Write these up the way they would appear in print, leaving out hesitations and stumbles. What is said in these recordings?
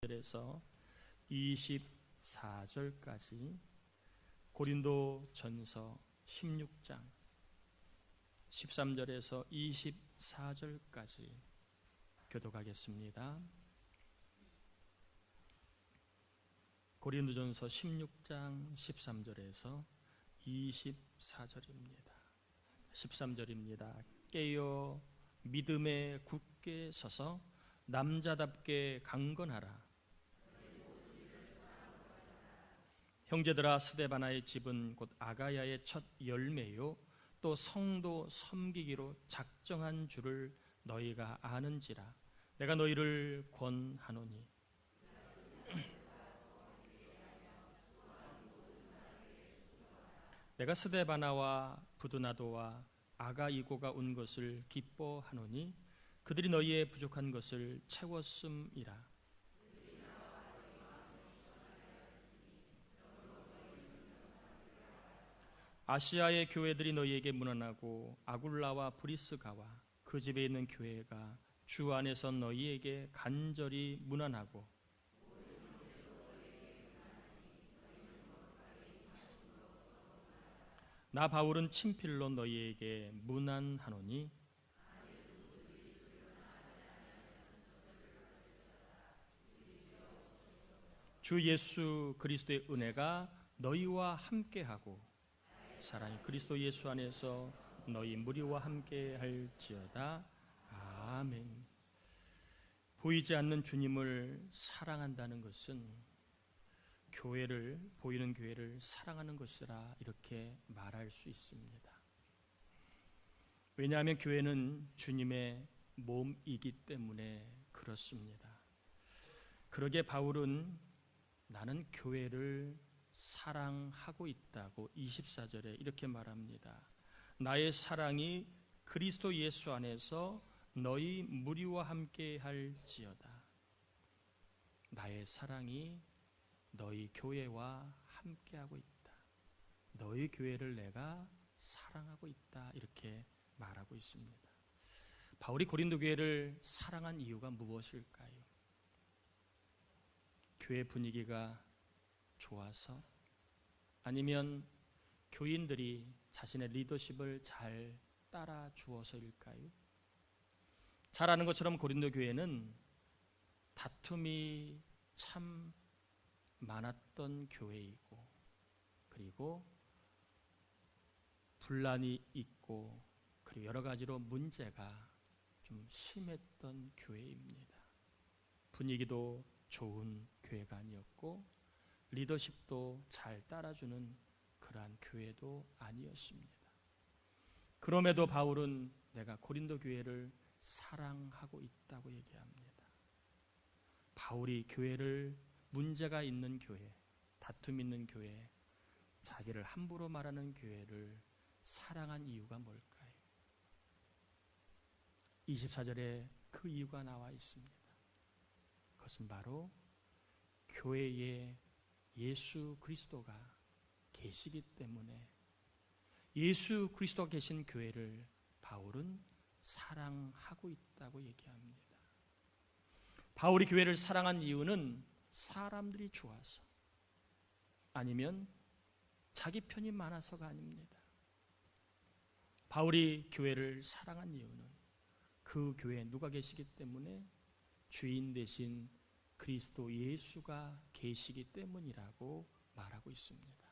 1절에서 24절까지 고린도 전서 16장 13절에서 24절까지 교독하겠습니다. 고린도전서 16장 13절에서 24절입니다. 13절입니다. 깨어 믿음에 굳게 서서 남자답게 강건하라. 형제들아, 스데바나의 집은 곧 아가야의 첫 열매요 또 성도 섬기기로 작정한 줄을 너희가 아는지라. 내가 너희를 권하노니 내가 스데바나와 부드나도와 아가이고가 온 것을 기뻐하노니 그들이 너희의 부족한 것을 채웠음이라. 아시아의 교회들이 너희에게 문안하고 아굴라와 브리스가와 그 집에 있는 교회가 주 안에서 너희에게 간절히 문안하고 나 바울은 친필로 너희에게 문안하노니 주 예수 그리스도의 은혜가 너희와 함께하고 사랑이 그리스도 예수 안에서 너희 무리와 함께할지어다. 아멘. 보이지 않는 주님을 사랑한다는 것은 보이는 교회를 사랑하는 것이라 이렇게 말할 수 있습니다. 왜냐하면 교회는 주님의 몸이기 때문에 그렇습니다. 그러기에 바울은 나는 교회를 사랑하고 있다고 24절에 이렇게 말합니다. 나의 사랑이 그리스도 예수 안에서 너희 무리와 함께 할지어다. 나의 사랑이 너희 교회와 함께하고 있다. 너희 교회를 내가 사랑하고 있다. 이렇게 말하고 있습니다. 바울이 고린도 교회를 사랑한 이유가 무엇일까요? 교회 분위기가 좋아서, 아니면 교인들이 자신의 리더십을 잘 따라 주어서일까요? 잘 아는 것처럼 고린도 교회는 다툼이 참 많았던 교회이고, 그리고 분란이 있고, 그리고 여러 가지로 문제가 좀 심했던 교회입니다. 분위기도 좋은 교회가 아니었고 리더십도 잘 따라주는 그러한 교회도 아니었습니다. 그럼에도 바울은 내가 고린도 교회를 사랑하고 있다고 얘기합니다. 바울이 교회를 문제가 있는 교회, 다툼 있는 교회, 자기를 함부로 말하는 교회를 사랑한 이유가 뭘까요? 24절에 그 이유가 나와 있습니다. 그것은 바로 교회에 예수 그리스도가 계시기 때문에, 예수 그리스도가 계신 교회를 바울은 사랑하고 있다고 얘기합니다. 바울이 교회를 사랑한 이유는 사람들이 좋아서, 아니면 자기 편이 많아서가 아닙니다. 바울이 교회를 사랑한 이유는 그 교회에 누가 계시기 때문에? 주인 되신 그리스도 예수가 계시기 때문이라고 말하고 있습니다.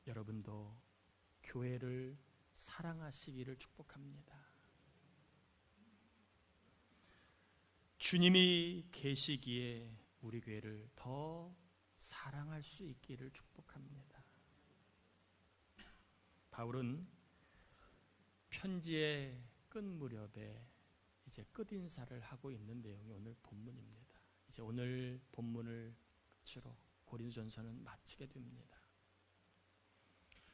여러분도 교회를 사랑하시기를 축복합니다. 주님이 계시기에 우리 교회를 더 사랑할 수 있기를 축복합니다. 바울은 편지의 끝 무렵에 이제 끝인사를 하고 있는 내용이 오늘 본문입니다. 이제 오늘 본문을 끝으로 고린도전서는 마치게 됩니다.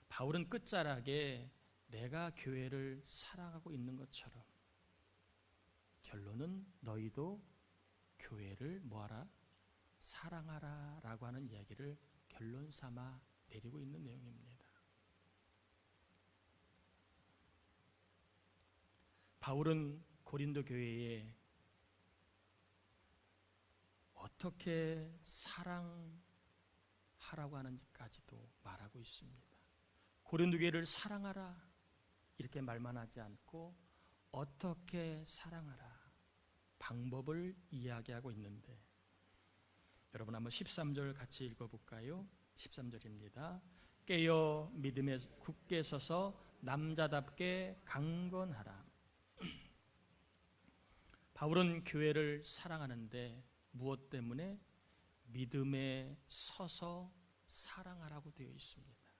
바울은 끝자락에 내가 교회를 사랑하고 있는 것처럼, 결론은 너희도 교회를 뭐하라? 사랑하라 라고 하는 이야기를 결론 삼아 내리고 있는 내용입니다. 바울은 고린도 교회에 어떻게 사랑하라고 하는지까지도 말하고 있습니다. 고린도 교회를 사랑하라 이렇게 말만 하지 않고 어떻게 사랑하라 방법을 이야기하고 있는데, 여러분 한번 13절 같이 읽어볼까요? 13절입니다. 깨어 믿음에 굳게 서서 남자답게 강건하라. 바울은 교회를 사랑하는데 무엇 때문에? 믿음에 서서 사랑하라고 되어 있습니다.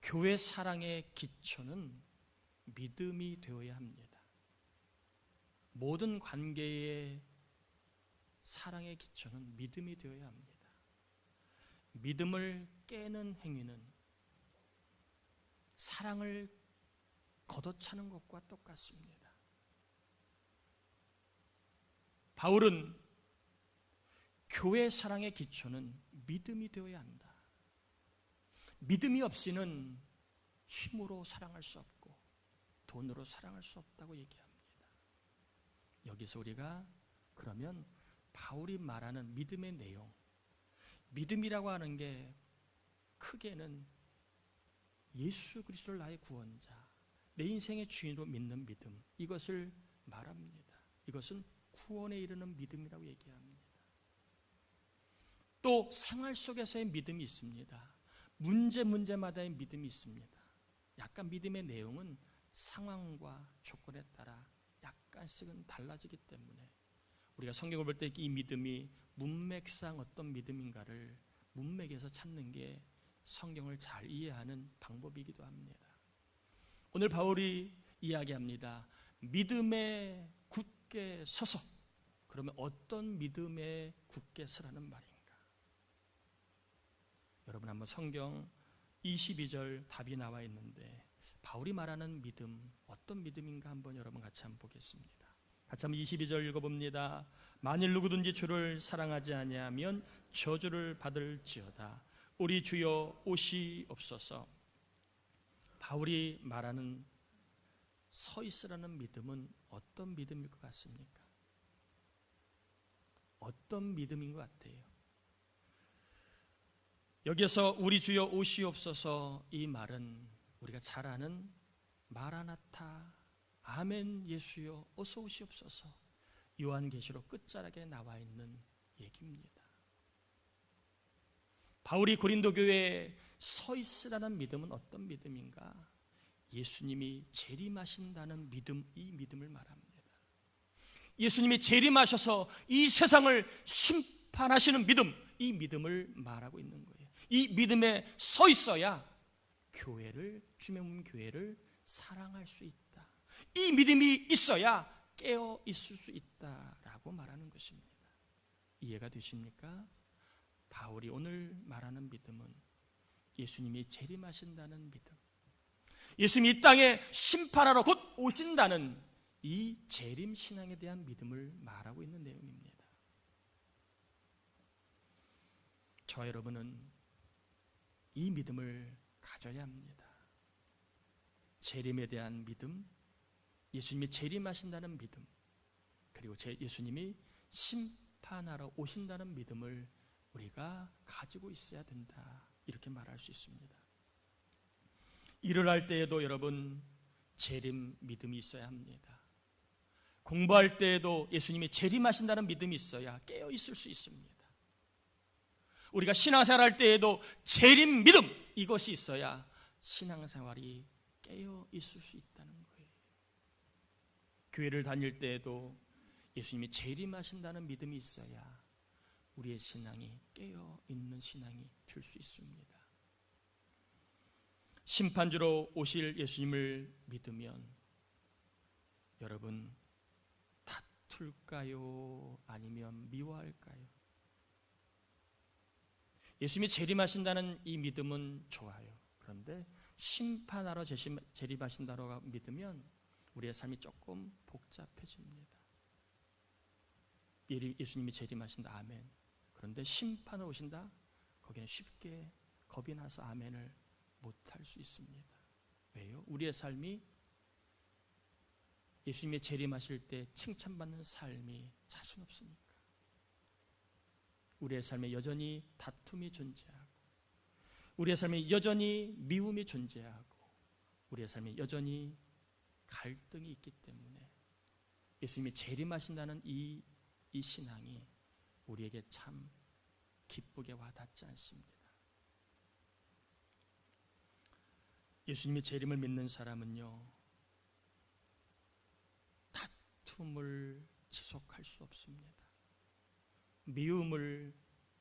교회 사랑의 기초는 믿음이 되어야 합니다. 모든 관계의 사랑의 기초는 믿음이 되어야 합니다. 믿음을 깨는 행위는 사랑을 걷어차는 것과 똑같습니다. 바울은 교회 사랑의 기초는 믿음이 되어야 한다. 믿음이 없이는 힘으로 사랑할 수 없고 돈으로 사랑할 수 없다고 얘기합니다. 여기서 우리가 그러면 바울이 말하는 믿음의 내용, 믿음이라고 하는 게 크게는 예수 그리스도를 나의 구원자, 내 인생의 주인으로 믿는 믿음, 이것을 말합니다. 이것은 구원에 이르는 믿음이라고 얘기합니다. 또 생활 속에서의 믿음이 있습니다. 문제마다의 믿음이 있습니다. 약간 믿음의 내용은 상황과 조건에 따라 약간씩은 달라지기 때문에 우리가 성경을 볼 때 이 믿음이 문맥상 어떤 믿음인가를 문맥에서 찾는 게 성경을 잘 이해하는 방법이기도 합니다. 오늘 바울이 이야기합니다. 믿음에 굳게 서서. 그러면 어떤 믿음에 굳게 서라는 말인가? 여러분 한번 성경 22절 답이 나와 있는데 바울이 말하는 믿음, 어떤 믿음인가 한번 여러분 같이 한번 보겠습니다. 같이 한번 22절 읽어봅니다. 만일 누구든지 주를 사랑하지 아니하면 저주를 받을지어다. 우리 주여 오시옵소서. 바울이 말하는 서 있으라는 믿음은 어떤 믿음일 것 같습니까? 어떤 믿음인 것 같아요? 여기에서 우리 주여 오시옵소서, 이 말은 우리가 잘 아는 마라나타, 아멘 예수여 어서 오시옵소서, 요한계시록 끝자락에 나와 있는 얘기입니다. 바울이 고린도 교회에 서 있으라는 믿음은 어떤 믿음인가? 예수님이 재림하신다는 믿음, 이 믿음을 말합니다. 예수님이 재림하셔서 이 세상을 심판하시는 믿음, 이 믿음을 말하고 있는 거예요. 이 믿음에 서 있어야 교회를, 주의 몸 교회를 사랑할 수 있다. 이 믿음이 있어야 깨어 있을 수 있다라고 말하는 것입니다. 이해가 되십니까? 바울이 오늘 말하는 믿음은 예수님이 재림하신다는 믿음, 예수님이 이 땅에 심판하러 곧 오신다는 이 재림신앙에 대한 믿음을 말하고 있는 내용입니다. 저와 여러분은 이 믿음을 가져야 합니다. 재림에 대한 믿음, 예수님이 재림하신다는 믿음, 그리고 예수님이 심판하러 오신다는 믿음을 우리가 가지고 있어야 된다, 이렇게 말할 수 있습니다. 일을 할 때에도 여러분 재림 믿음이 있어야 합니다. 공부할 때에도 예수님이 재림하신다는 믿음이 있어야 깨어 있을 수 있습니다. 우리가 신앙생활 할 때에도 재림 믿음, 이것이 있어야 신앙생활이 깨어 있을 수 있다는 거예요. 교회를 다닐 때에도 예수님이 재림하신다는 믿음이 있어야 우리의 신앙이 깨어 있는 신앙이 될 수 있습니다. 심판주로 오실 예수님을 믿으면 여러분 다툴까요? 아니면 미워할까요? 예수님이 재림하신다는 이 믿음은 좋아요. 그런데 심판하러 재림하신다고 믿으면 우리의 삶이 조금 복잡해집니다. 예수님이 재림하신다, 아멘. 그런데 심판을 오신다? 거기는 쉽게 겁이 나서 아멘을 못할 수 있습니다. 왜요? 우리의 삶이 예수님이 재림하실 때 칭찬받는 삶이 자신 없으니까. 우리의 삶에 여전히 다툼이 존재하고, 우리의 삶에 여전히 미움이 존재하고, 우리의 삶에 여전히 갈등이 있기 때문에 예수님이 재림하신다는 이 신앙이 우리에게 참 기쁘게 와닿지 않습니다. 예수님이 재림을 믿는 사람은요, 다툼을 지속할 수 없습니다. 미움을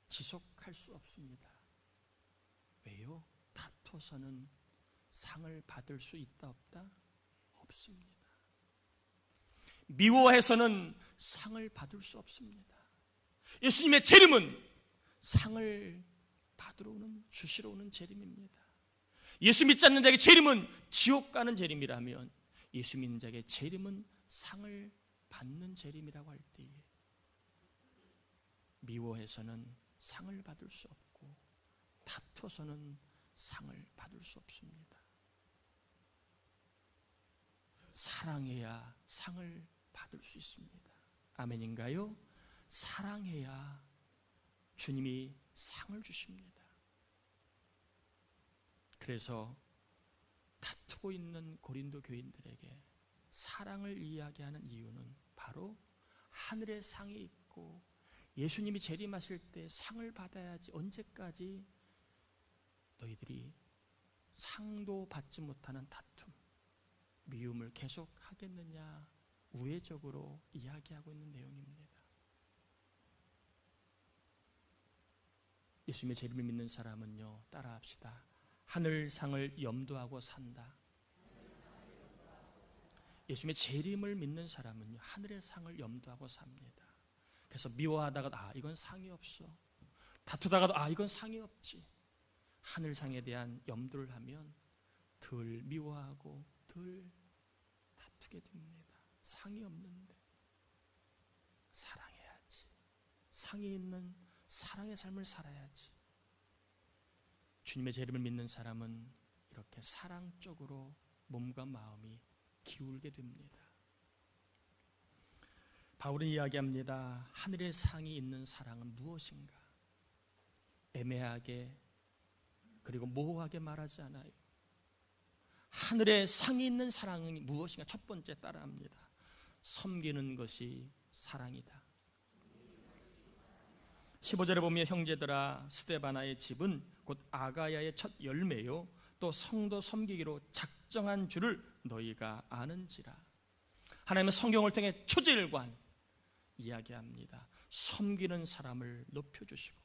지속할 수 없습니다. 왜요? 다퉈서는 상을 받을 수 있다 없다? 없습니다. 미워해서는 상을 받을 수 없습니다. 예수님의 재림은 상을 받으러 오는, 주시러 오는 재림입니다. 예수 믿지 않는 자에게 재림은 지옥 가는 재림이라면, 예수 믿는 자에게 재림은 상을 받는 재림이라고 할 때에 미워해서는 상을 받을 수 없고 다퉈서는 상을 받을 수 없습니다. 사랑해야 상을 받을 수 있습니다. 아멘인가요? 사랑해야 주님이 상을 주십니다. 그래서 다투고 있는 고린도 교인들에게 사랑을 이야기하는 이유는 바로 하늘에 상이 있고 예수님이 재림하실 때 상을 받아야지, 언제까지 너희들이 상도 받지 못하는 다툼, 미움을 계속 하겠느냐, 우회적으로 이야기하고 있는 내용입니다. 예수님의 재림을 믿는 사람은요, 따라합시다. 하늘상을 염두하고 산다. 예수님의 재림을 믿는 사람은요, 하늘의 상을 염두하고 삽니다. 그래서 미워하다가도 이건 상이 없어, 다투다가도 이건 상이 없지, 하늘상에 대한 염두를 하면 덜 미워하고 덜 다투게 됩니다. 상이 없는데 사랑해야지, 상이 있는 사랑의 삶을 살아야지. 주님의 재림을 믿는 사람은 이렇게 사랑 쪽으로 몸과 마음이 기울게 됩니다. 바울은 이야기합니다. 하늘의 상이 있는 사랑은 무엇인가? 애매하게 그리고 모호하게 말하지 않아요. 하늘의 상이 있는 사랑이 무엇인가? 첫 번째 따라합니다. 섬기는 것이 사랑이다. 15절에 보면 형제들아, 스데바나의 집은 곧 아가야의 첫 열매요 또 성도 섬기기로 작정한 줄을 너희가 아는지라. 하나님은 성경을 통해 초지일관 이야기합니다. 섬기는 사람을 높여주시고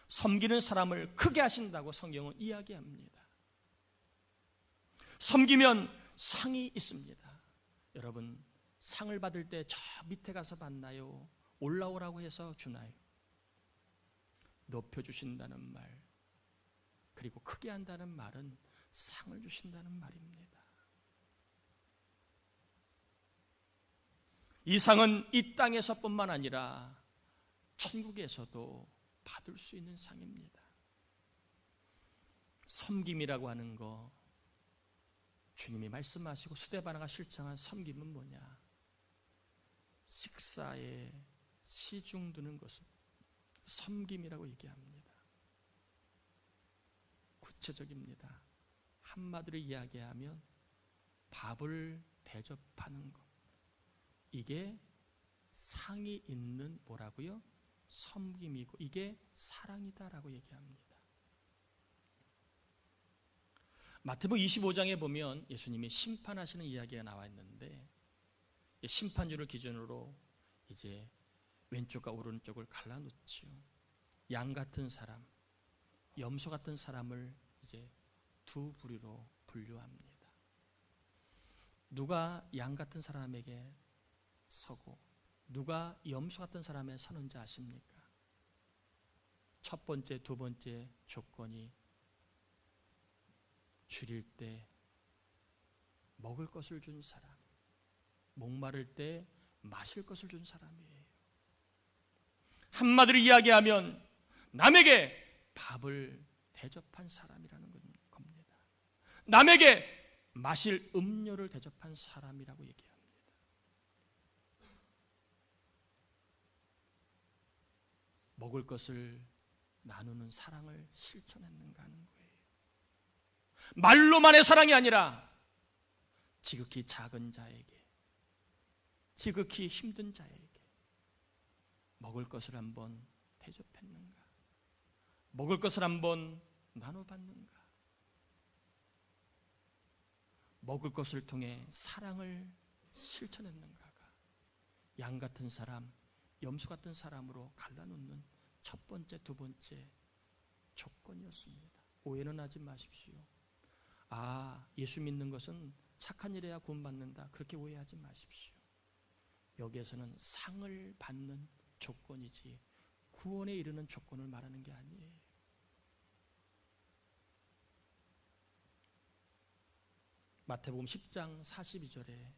섬기는 사람을 크게 하신다고 성경은 이야기합니다. 섬기면 상이 있습니다. 여러분, 상을 받을 때 저 밑에 가서 받나요? 올라오라고 해서 주나요? 높여주신다는 말, 그리고 크게 한다는 말은 상을 주신다는 말입니다. 이 상은 이 땅에서뿐만 아니라 천국에서도 받을 수 있는 상입니다. 섬김이라고 하는 거, 주님이 말씀하시고 스데바나가 실천한 섬김은 뭐냐? 식사에 시중 두는 것은 섬김이라고 얘기합니다. 구체적입니다. 한마디로 이야기하면 밥을 대접하는 것, 이게 상이 있는 뭐라고요? 섬김이고 이게 사랑이다라고 얘기합니다. 마태복음 25장에 보면 예수님이 심판하시는 이야기가 나와 있는데, 심판주를 기준으로 이제 왼쪽과 오른쪽을 갈라놓지요. 양 같은 사람, 염소 같은 사람을 이제 두 부류로 분류합니다. 누가 양 같은 사람에게 서고 누가 염소 같은 사람에 서는지 아십니까? 첫 번째, 두 번째 조건이 줄일 때 먹을 것을 준 사람, 목마를 때 마실 것을 준 사람이에요. 한마디로 이야기하면 남에게 밥을 대접한 사람이라는 겁니다. 남에게 마실 음료를 대접한 사람이라고 얘기합니다. 먹을 것을 나누는 사랑을 실천했는가 하는 거예요. 말로만의 사랑이 아니라 지극히 작은 자에게, 지극히 힘든 자에게 먹을 것을 한번 대접했는가? 먹을 것을 한번 나눠봤는가? 먹을 것을 통해 사랑을 실천했는가가 양 같은 사람, 염소 같은 사람으로 갈라놓는 첫 번째, 두 번째 조건이었습니다. 오해는 하지 마십시오. 예수 믿는 것은 착한 일해야 구원받는다, 그렇게 오해하지 마십시오. 여기에서는 상을 받는 조건이지 구원에 이르는 조건을 말하는 게 아니에요. 마태복음 10장 42절에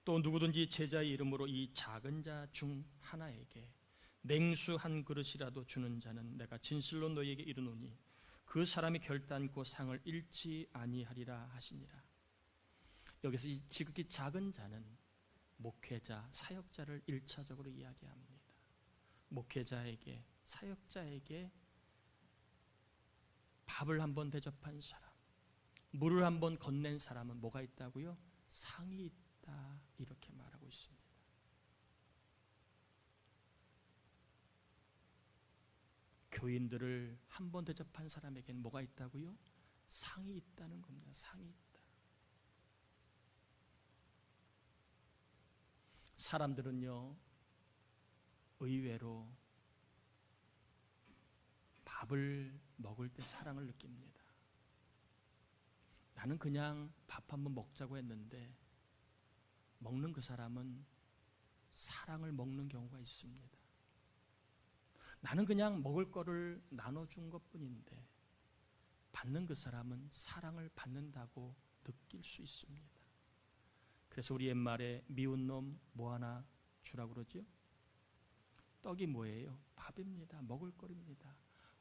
또 누구든지 제자의 이름으로 이 작은 자 중 하나에게 냉수 한 그릇이라도 주는 자는 내가 진실로 너희에게 이르노니 그 사람이 결단코 상을 잃지 아니하리라 하시니라. 여기서 이 지극히 작은 자는 목회자, 사역자를 1차적으로 이야기합니다. 목회자에게, 사역자에게 밥을 한번 대접한 사람, 물을 한번 건넨 사람은 뭐가 있다고요? 상이 있다, 이렇게 말하고 있습니다. 교인들을 한번 대접한 사람에게는 뭐가 있다고요? 상이 있다는 겁니다. 상이 있다. 사람들은요, 의외로 밥을 먹을 때 사랑을 느낍니다. 나는 그냥 밥 한번 먹자고 했는데 먹는 그 사람은 사랑을 먹는 경우가 있습니다. 나는 그냥 먹을 거를 나눠준 것뿐인데 받는 그 사람은 사랑을 받는다고 느낄 수 있습니다. 그래서 우리 옛말에 미운 놈 뭐 하나 주라고 그러죠? 떡이 뭐예요? 밥입니다. 먹을 거입니다.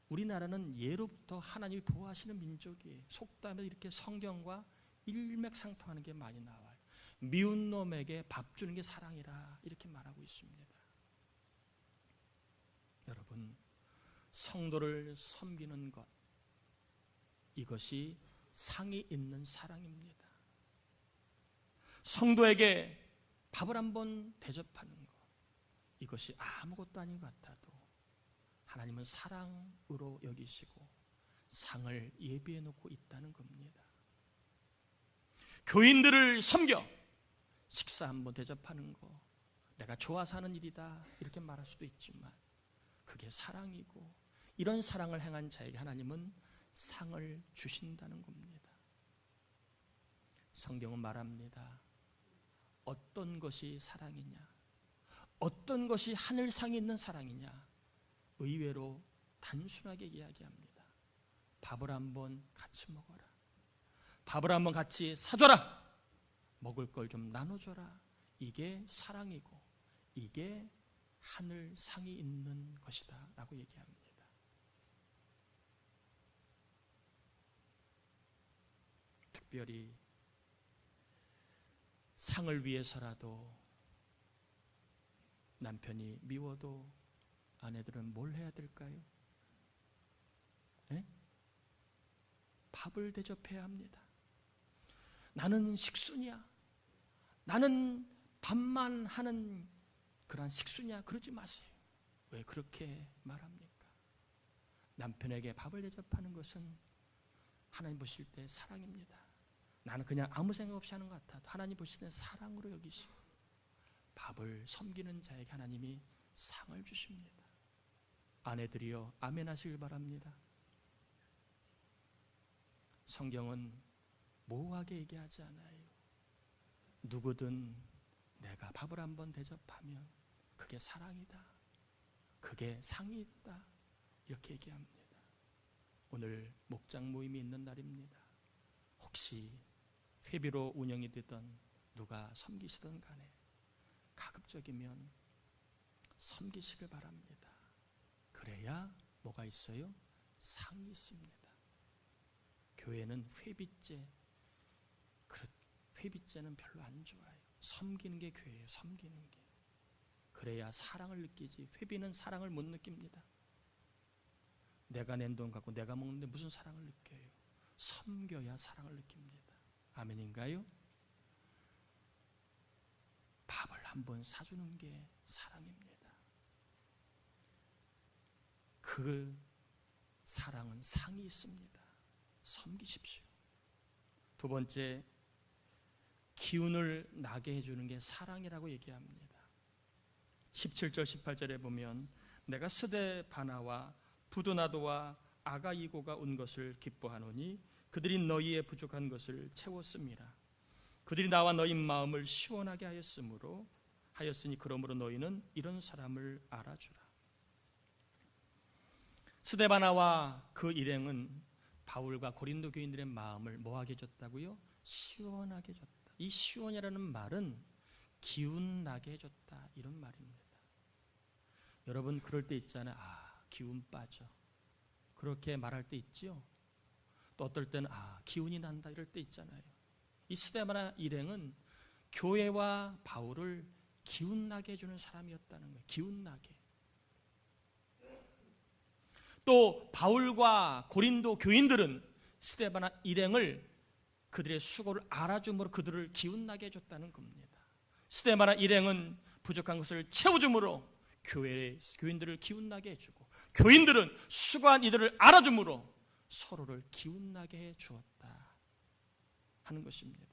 우리나라는 예로부터 하나님이 보호하시는 민족이에요. 속담에 이렇게 성경과 일맥상통하는 게 많이 나와요. 미운 놈에게 밥 주는 게 사랑이라 이렇게 말하고 있습니다. 여러분, 성도를 섬기는 것, 이것이 상이 있는 사랑입니다. 성도에게 밥을 한번 대접하는 것, 이것이 아무것도 아닌 것 같아도 하나님은 사랑으로 여기시고 상을 예비해 놓고 있다는 겁니다. 교인들을 섬겨 식사 한번 대접하는 거, 내가 좋아서 하는 일이다 이렇게 말할 수도 있지만 그게 사랑이고, 이런 사랑을 행한 자에게 하나님은 상을 주신다는 겁니다. 성경은 말합니다. 어떤 것이 사랑이냐, 어떤 것이 하늘상에 있는 사랑이냐, 의외로 단순하게 이야기합니다. 밥을 한번 같이 먹어라, 밥을 한번 같이 사줘라, 먹을 걸 좀 나눠줘라, 이게 사랑이고 이게 하늘상이 있는 것이다 라고 얘기합니다. 특별히 상을 위해서라도 남편이 미워도 아내들은 뭘 해야 될까요? 밥을 대접해야 합니다. 나는 식순이야, 나는 밥만 하는 그런 식순이야, 그러지 마세요. 왜 그렇게 말합니까? 남편에게 밥을 대접하는 것은 하나님 보실 때 사랑입니다. 나는 그냥 아무 생각 없이 하는 것 같아도 하나님 보실 때 사랑으로 여기시고 밥을 섬기는 자에게 하나님이 상을 주십니다. 아내들이여 아멘 하시길 바랍니다. 성경은 모호하게 얘기하지 않아요. 누구든 내가 밥을 한번 대접하면 그게 사랑이다, 그게 상이 있다, 이렇게 얘기합니다. 오늘 목장 모임이 있는 날입니다. 혹시 회비로 운영이 되던 누가 섬기시던 간에 가급적이면 섬기시길 바랍니다. 그래야 뭐가 있어요? 상이 있습니다. 교회는 회비죄는 별로 안 좋아요. 섬기는 게 교회예요. 섬기는 게. 그래야 사랑을 느끼지, 회비는 사랑을 못 느낍니다. 내가 낸 돈 갖고 내가 먹는데 무슨 사랑을 느껴요? 섬겨야 사랑을 느낍니다. 아멘인가요? 밥을 한번 사주는 게 사랑입니다. 그 사랑은 상이 있습니다. 섬기십시오. 두 번째, 기운을 나게 해주는 게 사랑이라고 얘기합니다. 17절 18절에 보면 내가 스데바나와 부도나도와 아가이고가 온 것을 기뻐하노니 그들이 너희의 부족한 것을 채웠음이라. 그들이 나와 너희 마음을 시원하게 하였으니 그러므로 너희는 이런 사람을 알아주라. 스데바나와 그 일행은 바울과 고린도 교인들의 마음을 뭐하게 해줬다고요? 시원하게 해줬다. 이 시원이라는 말은 기운 나게 해줬다, 이런 말입니다. 여러분 그럴 때 있잖아요. 기운 빠져. 그렇게 말할 때 있죠. 또 어떨 때는 기운이 난다, 이럴 때 있잖아요. 이 스데바나 일행은 교회와 바울을 기운나게 해주는 사람이었다는 거예요. 기운나게. 또 바울과 고린도 교인들은 스데바나 일행을 그들의 수고를 알아줌으로 그들을 기운나게 해줬다는 겁니다. 스데바나 일행은 부족한 것을 채워줌으로 교인들을 기운나게 해주고, 교인들은 수고한 이들을 알아줌으로 서로를 기운나게 해주었다 하는 것입니다.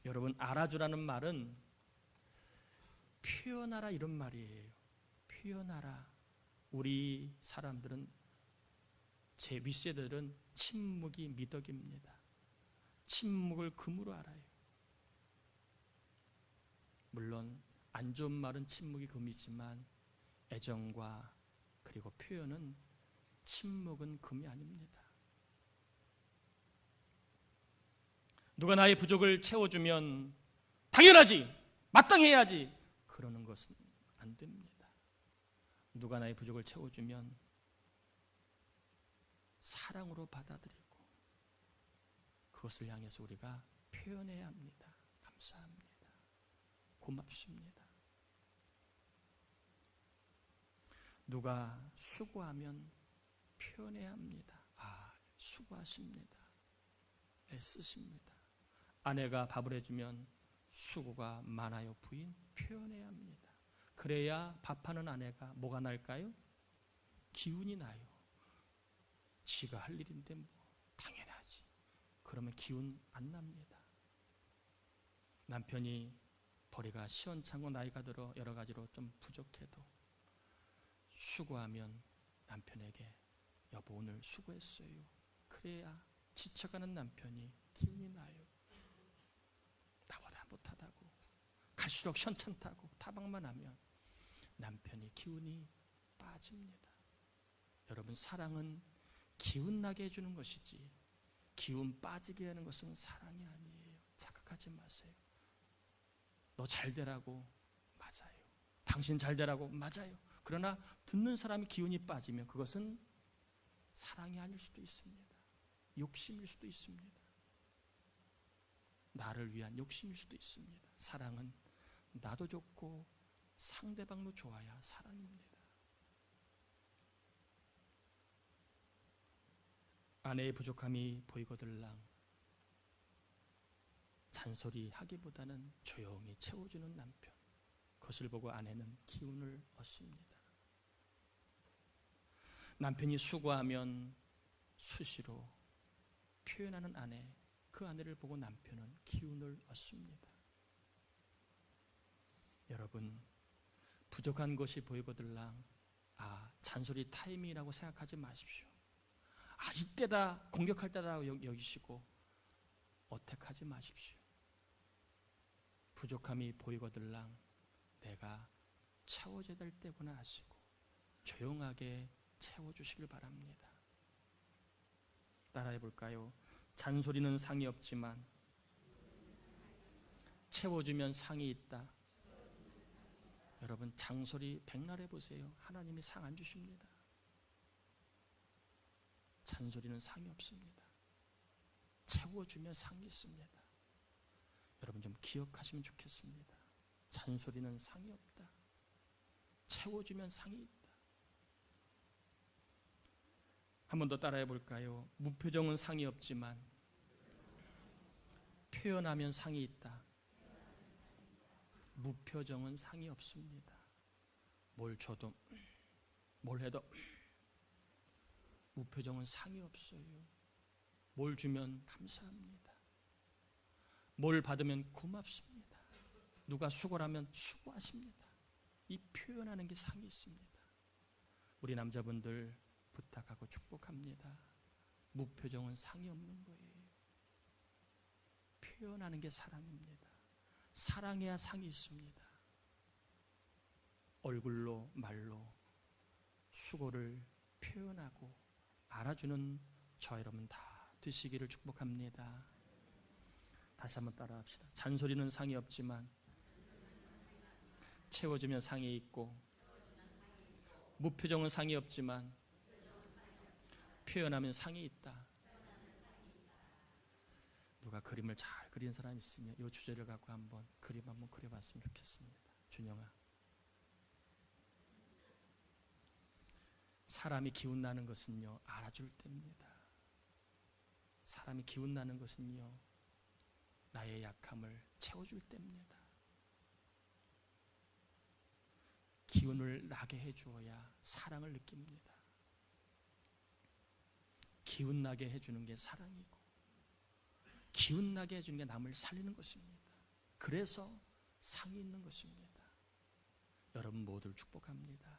여러분, 알아주라는 말은 표현하라, 이런 말이에요. 표현하라. 우리 사람들은, 제 윗세대들은 침묵이 미덕입니다. 침묵을 금으로 알아요. 물론 안 좋은 말은 침묵이 금이지만 애정과 그리고 표현은, 침묵은 금이 아닙니다. 누가 나의 부족을 채워주면 당연하지, 마땅해야지, 그러는 것은 안 됩니다. 누가 나의 부족을 채워주면 사랑으로 받아들이고 그것을 향해서 우리가 표현해야 합니다. 감사합니다. 고맙습니다. 누가 수고하면 표현해야 합니다. 수고하십니다. 애쓰십니다. 아내가 밥을 해주면 수고가 많아요 부인, 표현해야 합니다. 그래야 밥하는 아내가 뭐가 날까요? 기운이 나요. 지가 할 일인데 당연하지. 그러면 기운 안 납니다. 남편이 벌이가 시원찮고 나이가 들어 여러 가지로 좀 부족해도 수고하면 남편에게 여보 오늘 수고했어요. 그래야 지쳐가는 남편이 기운이 나요. 나보다 못하다고, 갈수록 현찮다고 타박만 하면 남편이 기운이 빠집니다. 여러분, 사랑은 기운 나게 해주는 것이지 기운 빠지게 하는 것은 사랑이 아니에요. 착각하지 마세요. 너 잘 되라고, 맞아요. 당신 잘 되라고, 맞아요. 그러나 듣는 사람이 기운이 빠지면 그것은 사랑이 아닐 수도 있습니다. 욕심일 수도 있습니다. 나를 위한 욕심일 수도 있습니다. 사랑은 나도 좋고 상대방도 좋아야 사랑입니다. 아내의 부족함이 보이거들랑 잔소리하기보다는 조용히 채워주는 남편, 그것을 보고 아내는 기운을 얻습니다. 남편이 수고하면 수시로 표현하는 아내, 그 아내를 보고 남편은 기운을 얻습니다. 여러분, 부족한 것이 보이거들랑 잔소리 타이밍이라고 생각하지 마십시오. 이때다, 공격할 때다 여기시고 어택하지 마십시오. 부족함이 보이거들랑 내가 채워져야 될 때구나 하시고 조용하게 채워주시길 바랍니다. 따라해 볼까요? 잔소리는 상이 없지만 채워주면 상이 있다. 여러분, 장소리 백날 해보세요. 하나님이 상 안 주십니다. 잔소리는 상이 없습니다. 채워주면 상이 있습니다. 여러분 좀 기억하시면 좋겠습니다. 잔소리는 상이 없다. 채워주면 상이 있다. 한 번 더 따라해 볼까요? 무표정은 상이 없지만 표현하면 상이 있다. 무표정은 상이 없습니다. 뭘 줘도 뭘 해도 무표정은 상이 없어요. 뭘 주면 감사합니다. 뭘 받으면 고맙습니다. 누가 수고라면 수고하십니다. 이 표현하는 게 상이 있습니다. 우리 남자분들 부탁하고 축복합니다. 무표정은 상이 없는 거예요. 표현하는 게 사랑입니다. 사랑해야 상이 있습니다. 얼굴로 말로 수고를 표현하고 알아주는 저 여러분 다 되시기를 축복합니다. 다시 한번 따라합시다. 잔소리는 상이 없지만 채워주면 상이 있고, 무표정은 상이 없지만 표현하면 상이 있다. 누가 그림을 잘 그린 사람 있으면 이 주제를 갖고 한번 그림 한번 그려봤으면 좋겠습니다. 준영아, 사람이 기운나는 것은요 알아줄 때입니다. 사람이 기운나는 것은요 나의 약함을 채워줄 때입니다. 기운을 나게 해주어야 사랑을 느낍니다. 기운나게 해주는 게 사랑이고, 기운나게 해주는 게 남을 살리는 것입니다. 그래서 상이 있는 것입니다. 여러분 모두를 축복합니다.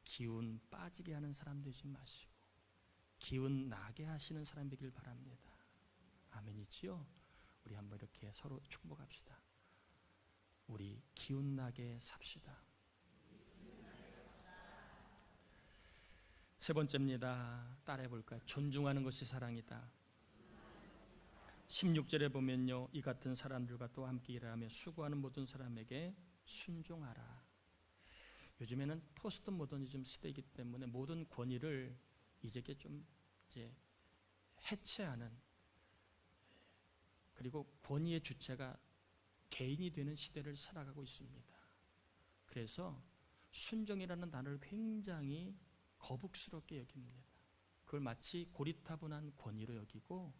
기운 빠지게 하는 사람 되지 마시고 기운 나게 하시는 사람 되길 바랍니다. 아멘이지요? 우리 한번 이렇게 서로 축복합시다. 우리 기운 나게 삽시다. 세 번째입니다. 따라해 볼까요? 존중하는 것이 사랑이다. 16절에 보면요, 이 같은 사람들과 또 함께 일하며 수고하는 모든 사람에게 순종하라. 요즘에는 포스트 모더니즘 시대이기 때문에 모든 권위를 이제 해체하는, 그리고 권위의 주체가 개인이 되는 시대를 살아가고 있습니다. 그래서 순종이라는 단어를 굉장히 거북스럽게 여깁니다. 그걸 마치 고리타분한 권위로 여기고,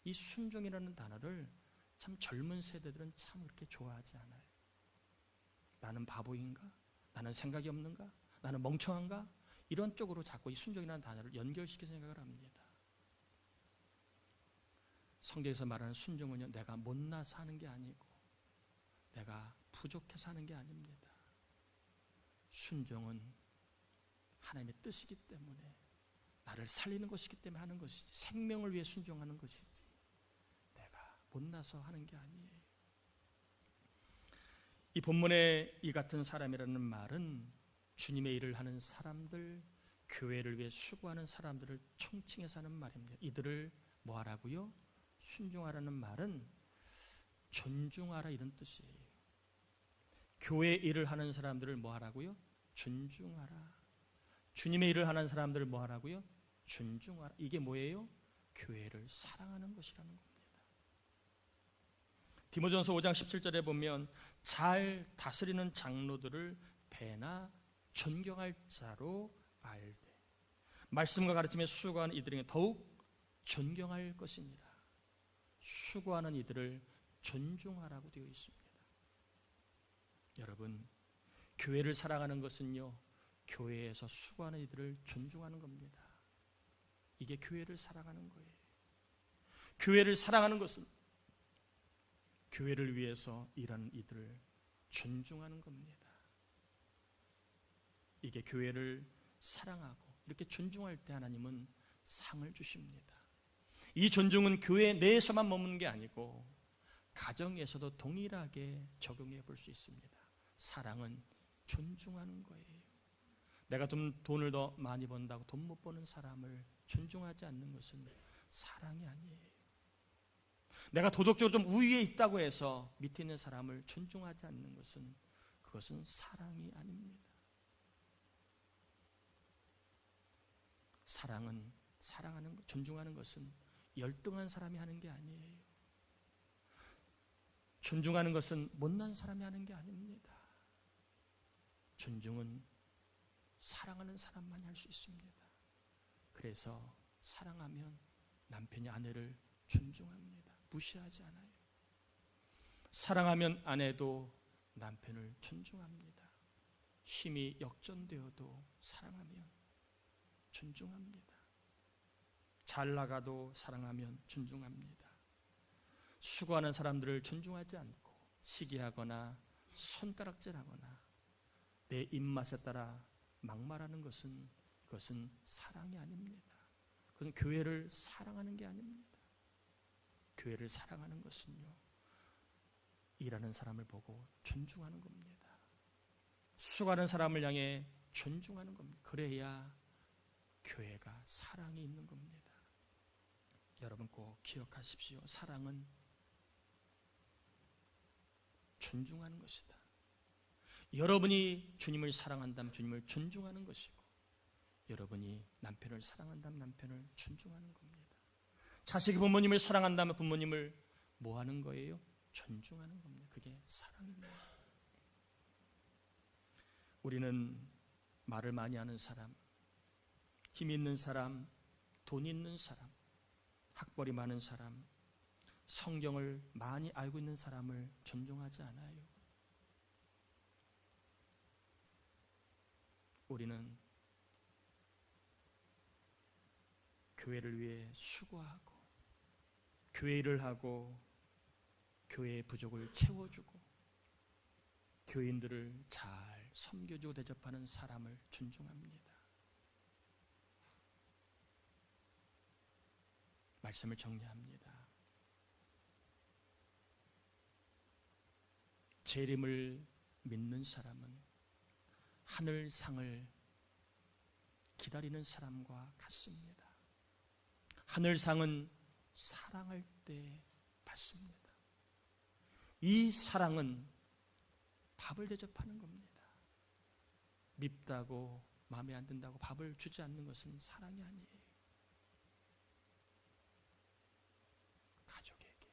이 순종이라는 단어를 참 젊은 세대들은 참 그렇게 좋아하지 않아요. 나는 바보인가? 나는 생각이 없는가? 나는 멍청한가? 이런 쪽으로 자꾸 이 순종이라는 단어를 연결시켜 생각을 합니다. 성경에서 말하는 순종은요, 내가 못나서 하는 게 아니고 내가 부족해서 하는 게 아닙니다. 순종은 하나님의 뜻이기 때문에, 나를 살리는 것이기 때문에 하는 것이지, 생명을 위해 순종하는 것이지 내가 못나서 하는 게 아니에요. 이 본문에 이 같은 사람이라는 말은 주님의 일을 하는 사람들, 교회를 위해 수고하는 사람들을 총칭해서 하는 말입니다. 이들을 뭐 하라고요? 순종하라는 말은 존중하라 이런 뜻이에요. 교회 일을 하는 사람들을 뭐 하라고요? 존중하라. 주님의 일을 하는 사람들을 뭐 하라고요? 존중하라. 이게 뭐예요? 교회를 사랑하는 것이라는 겁니다. 디모전서 5장 17절에 보면 잘 다스리는 장로들을 배나 존경할 자로 알되 말씀과 가르침에 수고하는 이들에게 더욱 존경할 것이니라. 수고하는 이들을 존중하라고 되어 있습니다. 여러분, 교회를 사랑하는 것은요, 교회에서 수고하는 이들을 존중하는 겁니다. 이게 교회를 사랑하는 거예요. 교회를 사랑하는 것은 교회를 위해서 일하는 이들을 존중하는 겁니다. 이게 교회를 사랑하고 이렇게 존중할 때 하나님은 상을 주십니다. 이 존중은 교회 내에서만 머무는 게 아니고 가정에서도 동일하게 적용해 볼 수 있습니다. 사랑은 존중하는 거예요. 내가 좀 돈을 더 많이 번다고 돈 못 버는 사람을 존중하지 않는 것은 사랑이 아니에요. 내가 도덕적으로 좀 우위에 있다고 해서 밑에 있는 사람을 존중하지 않는 것은, 그것은 사랑이 아닙니다. 사랑은, 사랑하는 것, 존중하는 것은 열등한 사람이 하는 게 아니에요. 존중하는 것은 못난 사람이 하는 게 아닙니다. 존중은 사랑하는 사람만이 할 수 있습니다. 그래서 사랑하면 남편이 아내를 존중합니다. 무시하지 않아요. 사랑하면 아내도 남편을 존중합니다. 힘이 역전되어도 사랑하면 존중합니다. 잘 나가도 사랑하면 존중합니다. 수고하는 사람들을 존중하지 않고 시기하거나 손가락질하거나 내 입맛에 따라 막말하는 것은 그것은 사랑이 아닙니다. 그것은 교회를 사랑하는 게 아닙니다. 교회를 사랑하는 것은요, 일하는 사람을 보고 존중하는 겁니다. 수고하는 사람을 향해 존중하는 겁니다. 그래야 교회가 사랑이 있는 겁니다. 여러분 꼭 기억하십시오. 사랑은 존중하는 것이다. 여러분이 주님을 사랑한다면 주님을 존중하는 것이고, 여러분이 남편을 사랑한다면 남편을 존중하는 겁니다. 자식이 부모님을 사랑한다면 부모님을 뭐 하는 거예요? 존중하는 겁니다. 그게 사랑입니다. 우리는 말을 많이 하는 사람, 힘 있는 사람, 돈 있는 사람, 학벌이 많은 사람, 성경을 많이 알고 있는 사람을 존중하지 않아요. 우리는 교회를 위해 수고하고 교회 일을 하고 교회의 부족을 채워주고 교인들을 잘 섬겨주고 대접하는 사람을 존중합니다. 말씀을 정리합니다. 재림을 믿는 사람은 하늘상을 기다리는 사람과 같습니다. 하늘상은 사랑할 때 받습니다. 이 사랑은 밥을 대접하는 겁니다. 밉다고 마음에 안 든다고 밥을 주지 않는 것은 사랑이 아니에요. 가족에게,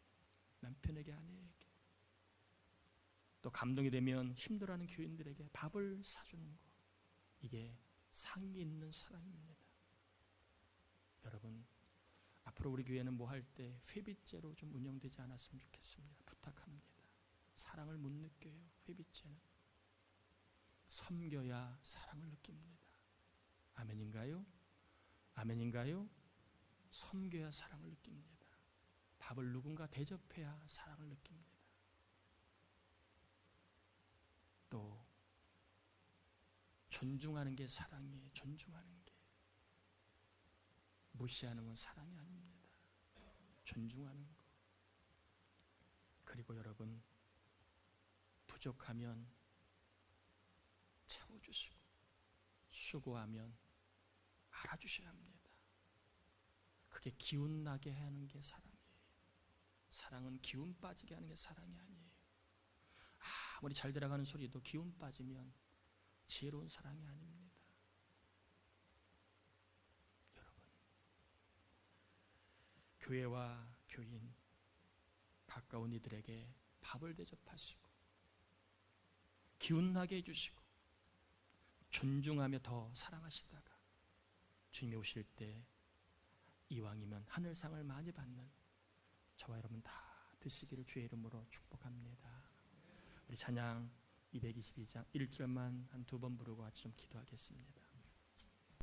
남편에게, 아내에게, 또 감동이 되면 힘들어하는 교인들에게 밥을 사주는 것, 이게 상이 있는 사랑입니다. 여러분, 앞으로 우리 교회는 뭐 할 때 회비제로 좀 운영되지 않았으면 좋겠습니다. 부탁합니다. 사랑을 못 느껴요. 회비제는 섬겨야 사랑을 느낍니다. 아멘인가요? 아멘인가요? 섬겨야 사랑을 느낍니다. 밥을 누군가 대접해야 사랑을 느낍니다. 또 존중하는 게 사랑이에요. 존중하는 게. 무시하는 건 사랑이 아닙니다. 존중하는 거. 그리고 여러분, 부족하면 채워주시고 수고하면 알아주셔야 합니다. 그게 기운 나게 하는 게 사랑이에요. 사랑은 기운 빠지게 하는 게 사랑이 아니에요. 아무리 잘 들어가는 소리도 기운 빠지면 지혜로운 사랑이 아닙니다. 여러분, 교회와 교인, 가까운 이들에게 밥을 대접하시고 기운나게 해주시고 존중하며 더 사랑하시다가 주님이 오실 때 이왕이면 하늘상을 많이 받는 저와 여러분 다 드시기를 주의 이름으로 축복합니다. 우리 찬양 222장 1절만 한 두 번 부르고 같이 좀 기도하겠습니다.